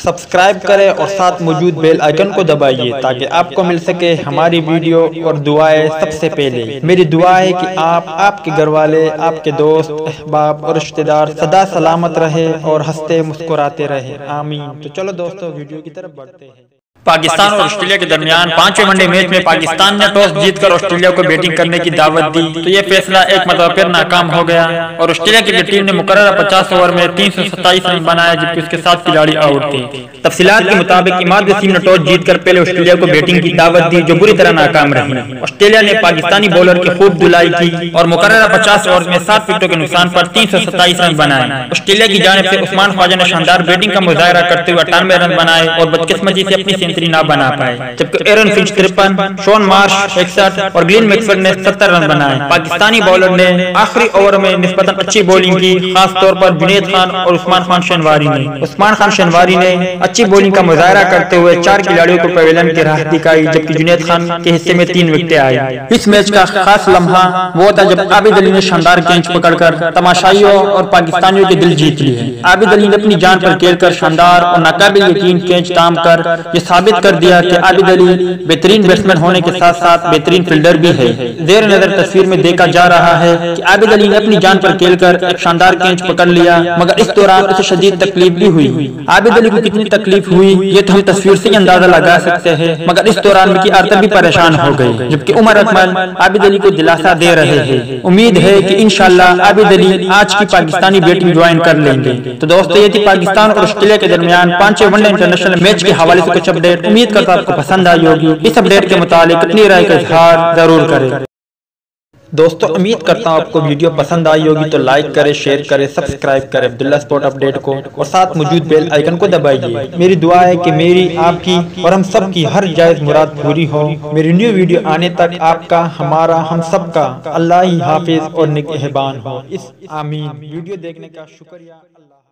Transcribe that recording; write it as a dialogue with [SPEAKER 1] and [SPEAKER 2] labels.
[SPEAKER 1] Subscribe کریں اور ساتھ موجود بیل آئیکن کو دبائیے تاکہ آپ کو مل سکے ہماری ویڈیو اور دعائیں سب سے پہلے۔ میری دعا ہے کہ آپ کے گھر والے، آپ کے دوست، احباب اور رشتہ دار سدا سلامت رہے اور ہنستے مسکراتے رہے، آمین۔ تو چلو دوستو ویڈیو کی طرف بڑھتے ہیں۔
[SPEAKER 2] پاکستان اور آسٹریلیا کے درمیان پانچویں ون ڈے میچ میں پاکستان نے ٹاس جیت کر آسٹریلیا کو بیٹنگ کرنے کی دعوت دی تو یہ فیصلہ ایک مرتبہ پھر ناکام ہو گیا اور آسٹریلیا کی ٹیم نے مقررہ 50 اوور میں 327 رن بنائے جبکہ اس کے 7 کھلاڑی آؤٹ تھے۔ تفصیلات کے مطابق اماد وسیم نے ٹاس جیت کر پہلے آسٹریلیا کو بیٹنگ کی دعوت دی جو بری طرح ناکام رہی۔ آسٹریلیا نے پاکستانی بولر کی خوب دھلائی کی اور مقررہ 50 اوور میں 7 وکٹوں کے نقصان پر 327 رن بنائے۔ آسٹریلیا کی جانب سے عثمان خواجہ نے شاندار بیٹنگ کا مظاہرہ کرتے ہوئے 98 رن بنائے اور بدقسمتی سے اپنی سینچری نہ بنا پائے، جبکہ ایرن فنچ 53، شون مارش 61 اور گلین میکسویل نے 70 رن بنائے۔ پاکستانی بولر نے آخری اوور میں نسبتاً اچھی بولنگ کی، خاص طور پر جنید خان اور عثمان خان شنواری نے۔ عثمان خان شنواری نے اچھی بولنگ کا مظاہرہ کرتے ہوئے 4 کھلاڑیوں کو پویلین کی راہ دکھائی جبکہ جنید خان کے حصے میں 3 وکٹیں آئی۔ اس میچ کا خاص لمحہ وہ تھا جب عابد علی نے شاندار کیچ پکڑ کر تماشائیوں اور پاکستانیوں کے دل جیت لیے۔ عابد علی نے اپنی جان پر کھیل کر شاندار اور ناقابل یقین کیچ تام کر یہ ثابت کر دیا کہ عابد علی بہترین بیٹسمین ہونے کے ساتھ ساتھ بہترین فیلڈر بھی ہے۔ زیر نظر تصویر میں دیکھا جا رہا ہے کہ عابد علی نے اپنی جان پر کھیل کر ایک شاندار کیچ پکڑ لیا مگر اس دوران اسے شدید تکلیف بھی ہوئی۔ عابد علی کو کتنی تکلیف ہوئی یہ تو ہم تصویر سے اندازہ لگا سکتے ہیں مگر اس دوران مکی ارطر بھی پریشان ہو گئی جبکہ عمر اکمل عابد علی کو دلاسا دے رہے ہیں۔ امید ہے کہ انشاءاللہ عابد علی آج کی پاکستانی بیٹنگ جوائن کر لیں گے۔ تو دوستو یہ تھی پاکستان اور آسٹریلیا کے درمیان 5ویں ون ڈے انٹرنیشنل میچ کے حوالے سے کچھ اپڈیٹ۔ امید کرتا ہوں آپ کو پسند آئی ہوگی۔ اس اپڈیٹ کے متعلق اپنی رائے کا اظہار ضرور کریں۔
[SPEAKER 1] دوستو امید کرتا ہوں آپ کو ویڈیو پسند آئی ہوگی تو لائک کریں، شیئر کریں، سبسکرائب کریں عبداللہ اسپورٹ اپڈیٹ کو اور ساتھ موجود بیل آئیکن کو دبائیے۔ میری دعا ہے کہ میری، آپ کی اور ہم سب کی ہر جائز مراد پوری ہو۔ میری نیو ویڈیو آنے تک آپ کا، ہمارا، ہم سب کا اللہ ہی حافظ اور نگہبان ہو۔ آمین۔ ویڈیو دیکھنے کا شکریہ۔ اللہ